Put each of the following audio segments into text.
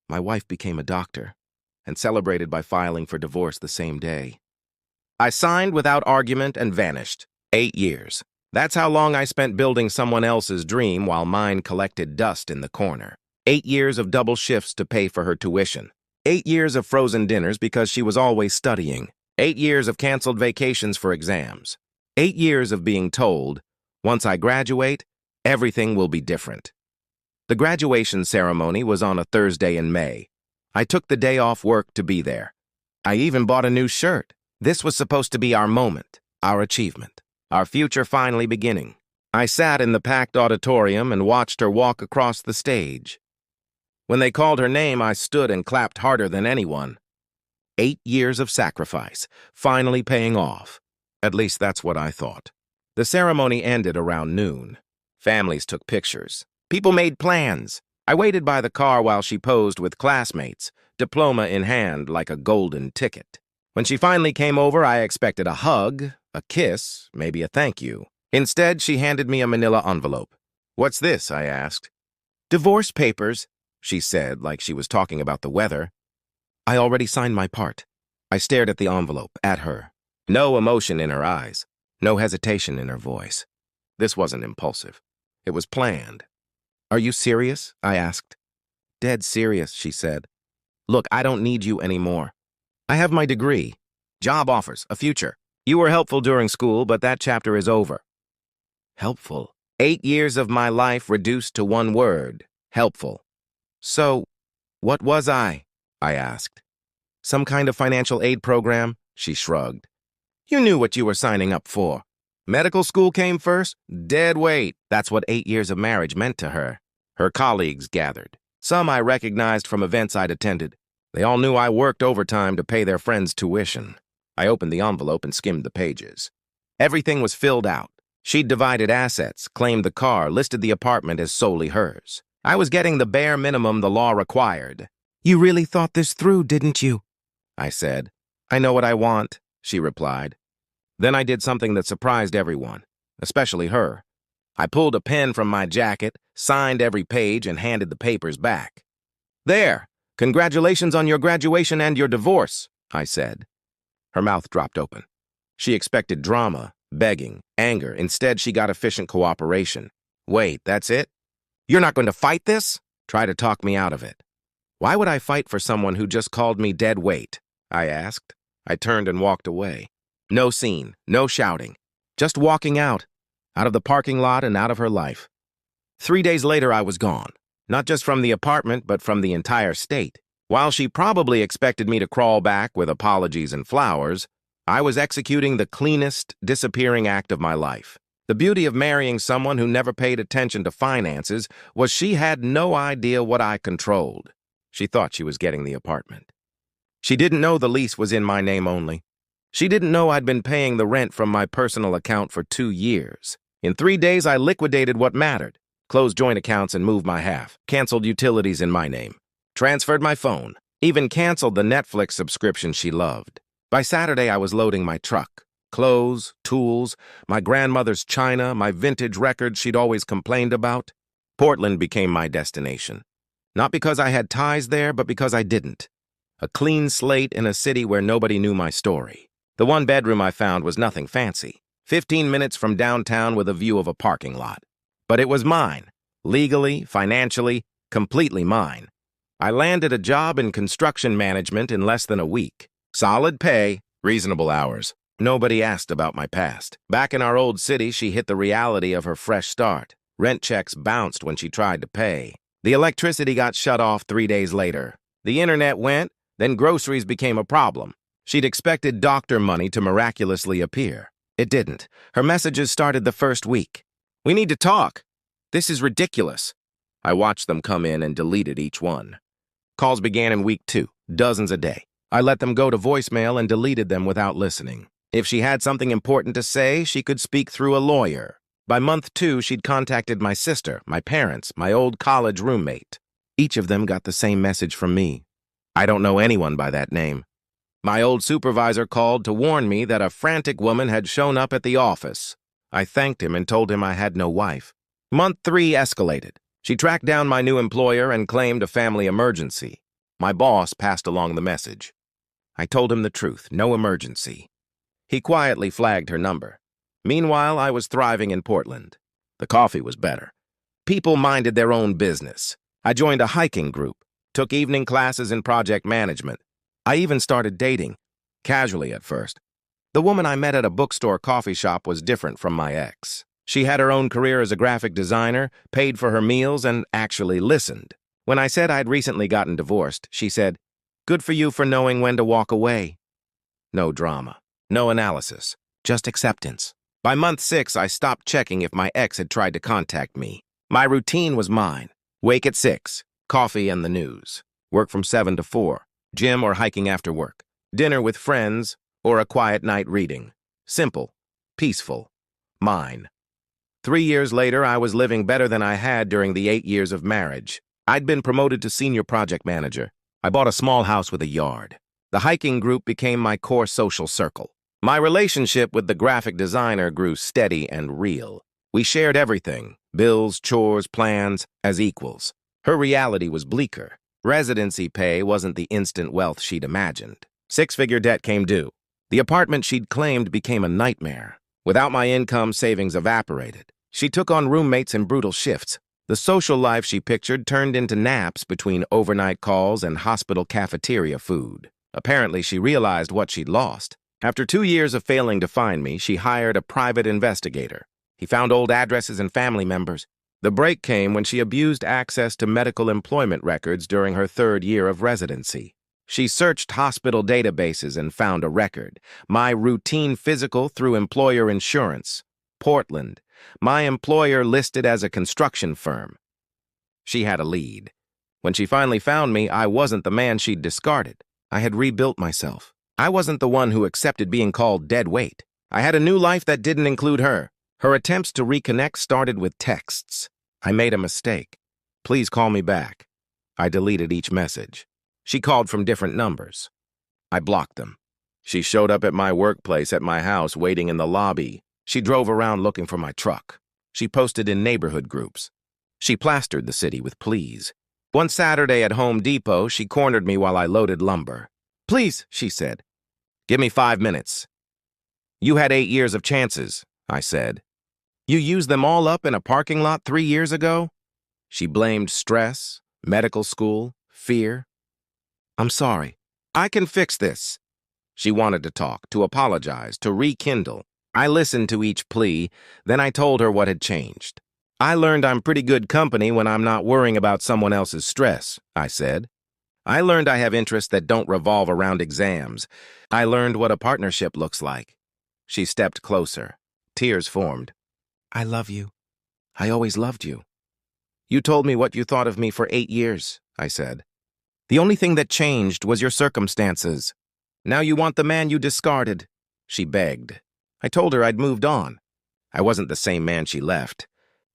my wife became a doctor and celebrated by filing for divorce the same day. I signed without argument and vanished. 8 years. That's how long I spent building someone else's dream while mine collected dust in the corner. 8 years of double shifts to pay for her tuition. 8 years of frozen dinners because she was always studying. 8 years of canceled vacations for exams. 8 years of being told, once I graduate, everything will be different. The graduation ceremony was on a Thursday in May. I took the day off work to be there. I even bought a new shirt. This was supposed to be our moment, our achievement, our future finally beginning. I sat in the packed auditorium and watched her walk across the stage. When they called her name, I stood and clapped harder than anyone. 8 years of sacrifice, finally paying off. At least that's what I thought. The ceremony ended around noon. Families took pictures. People made plans. I waited by the car while she posed with classmates, diploma in hand like a golden ticket. When she finally came over, I expected a hug, a kiss, maybe a thank you. Instead, she handed me a manila envelope. "What's this?" I asked. "Divorce papers," she said, like she was talking about the weather. I already signed my part. I stared at the envelope, at her. No emotion in her eyes, no hesitation in her voice. This wasn't impulsive. It was planned. "Are you serious?" I asked. "Dead serious," she said. "Look, I don't need you anymore. I have my degree, job offers, a future. You were helpful during school, but that chapter is over." Helpful. 8 years of my life reduced to one word, helpful. "So, what was I?" I asked. "Some kind of financial aid program?" She shrugged. "You knew what you were signing up for. Medical school came first? Dead weight." That's what 8 years of marriage meant to her. Her colleagues gathered. Some I recognized from events I'd attended. They all knew I worked overtime to pay their friends' tuition. I opened the envelope and skimmed the pages. Everything was filled out. She'd divided assets, claimed the car, listed the apartment as solely hers. I was getting the bare minimum the law required. "You really thought this through, didn't you?" I said. "I know what I want," she replied. Then I did something that surprised everyone, especially her. I pulled a pen from my jacket, signed every page, and handed the papers back. "There! Congratulations on your graduation and your divorce," I said. Her mouth dropped open. She expected drama, begging, anger. Instead, she got efficient cooperation. "Wait, that's it? You're not going to fight this?" Try to talk me out of it. "Why would I fight for someone who just called me dead weight?" I asked. I turned and walked away. No scene, no shouting. Just walking out of the parking lot and out of her life. 3 days later, I was gone. Not just from the apartment, but from the entire state. While she probably expected me to crawl back with apologies and flowers, I was executing the cleanest disappearing act of my life. The beauty of marrying someone who never paid attention to finances was she had no idea what I controlled. She thought she was getting the apartment. She didn't know the lease was in my name only. She didn't know I'd been paying the rent from my personal account for 2 years. In 3 days, I liquidated what mattered. Closed joint accounts and moved my half, canceled utilities in my name, transferred my phone, even canceled the Netflix subscription she loved. By Saturday, I was loading my truck. Clothes, tools, my grandmother's china, my vintage records she'd always complained about. Portland became my destination. Not because I had ties there, but because I didn't. A clean slate in a city where nobody knew my story. The one bedroom I found was nothing fancy. 15 minutes from downtown with a view of a parking lot. But it was mine, legally, financially, completely mine. I landed a job in construction management in less than a week. Solid pay, reasonable hours. Nobody asked about my past. Back in our old city, she hit the reality of her fresh start. Rent checks bounced when she tried to pay. The electricity got shut off 3 days later. The internet went, then groceries became a problem. She'd expected doctor money to miraculously appear. It didn't. Her messages started the first week. "We need to talk. This is ridiculous." I watched them come in and deleted each one. Calls began in week 2, dozens a day. I let them go to voicemail and deleted them without listening. If she had something important to say, she could speak through a lawyer. By month 2, she'd contacted my sister, my parents, my old college roommate. Each of them got the same message from me. I don't know anyone by that name. My old supervisor called to warn me that a frantic woman had shown up at the office. I thanked him and told him I had no wife. Month 3 escalated. She tracked down my new employer and claimed a family emergency. My boss passed along the message. I told him the truth, no emergency. He quietly flagged her number. Meanwhile, I was thriving in Portland. The coffee was better. People minded their own business. I joined a hiking group, took evening classes in project management. I even started dating, casually at first. The woman I met at a bookstore coffee shop was different from my ex. She had her own career as a graphic designer, paid for her meals, and actually listened. When I said I'd recently gotten divorced, she said, "Good for you for knowing when to walk away." No drama, no analysis, just acceptance. By month 6, I stopped checking if my ex had tried to contact me. My routine was mine. Wake at 6, coffee and the news. Work from 7 to 4, gym or hiking after work. Dinner with friends or a quiet night reading. Simple, peaceful, mine. 3 years later, I was living better than I had during the 8 years of marriage. I'd been promoted to senior project manager. I bought a small house with a yard. The hiking group became my core social circle. My relationship with the graphic designer grew steady and real. We shared everything, bills, chores, plans, as equals. Her reality was bleaker. Residency pay wasn't the instant wealth she'd imagined. 6-figure debt came due. The apartment she'd claimed became a nightmare. Without my income, savings evaporated. She took on roommates in brutal shifts. The social life she pictured turned into naps between overnight calls and hospital cafeteria food. Apparently, she realized what she'd lost. After 2 years of failing to find me, she hired a private investigator. He found old addresses and family members. The break came when she abused access to medical employment records during her 3rd year of residency. She searched hospital databases and found a record. My routine physical through employer insurance. Portland. My employer listed as a construction firm. She had a lead. When she finally found me, I wasn't the man she'd discarded. I had rebuilt myself. I wasn't the one who accepted being called dead weight. I had a new life that didn't include her. Her attempts to reconnect started with texts. I made a mistake. Please call me back. I deleted each message. She called from different numbers. I blocked them. She showed up at my workplace at my house, waiting in the lobby. She drove around looking for my truck. She posted in neighborhood groups. She plastered the city with pleas. One Saturday at Home Depot, she cornered me while I loaded lumber. "Please," she said, "give me 5 minutes." "You had 8 years of chances," I said. "You used them all up in a parking lot 3 years ago?" She blamed stress, medical school, fear. "I'm sorry. I can fix this." She wanted to talk, to apologize, to rekindle. I listened to each plea, then I told her what had changed. "I learned I'm pretty good company when I'm not worrying about someone else's stress," I said. "I learned I have interests that don't revolve around exams. I learned what a partnership looks like." She stepped closer. Tears formed. "I love you. I always loved you." "You told me what you thought of me for 8 years," I said. "The only thing that changed was your circumstances. Now you want the man you discarded," she begged. I told her I'd moved on. I wasn't the same man she left.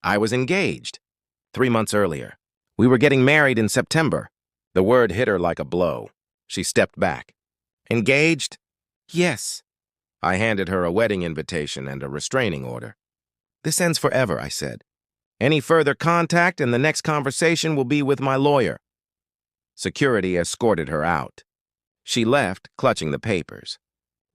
I was engaged. 3 months earlier. We were getting married in September. The word hit her like a blow. She stepped back. "Engaged?" "Yes." I handed her a wedding invitation and a restraining order. "This ends forever," I said. "Any further contact and the next conversation will be with my lawyer." Security escorted her out. She left, clutching the papers.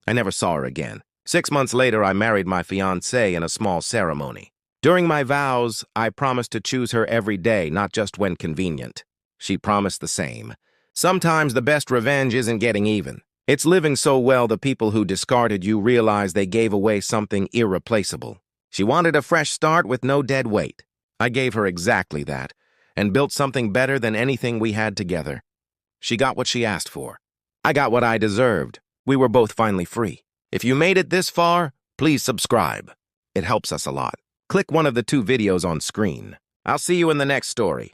I never saw her again. 6 months later, I married my fiancée in a small ceremony. During my vows, I promised to choose her every day, not just when convenient. She promised the same. Sometimes the best revenge isn't getting even. It's living so well the people who discarded you realize they gave away something irreplaceable. She wanted a fresh start with no dead weight. I gave her exactly that, and built something better than anything we had together. She got what she asked for. I got what I deserved. We were both finally free. If you made it this far, please subscribe. It helps us a lot. Click one of the 2 videos on screen. I'll see you in the next story.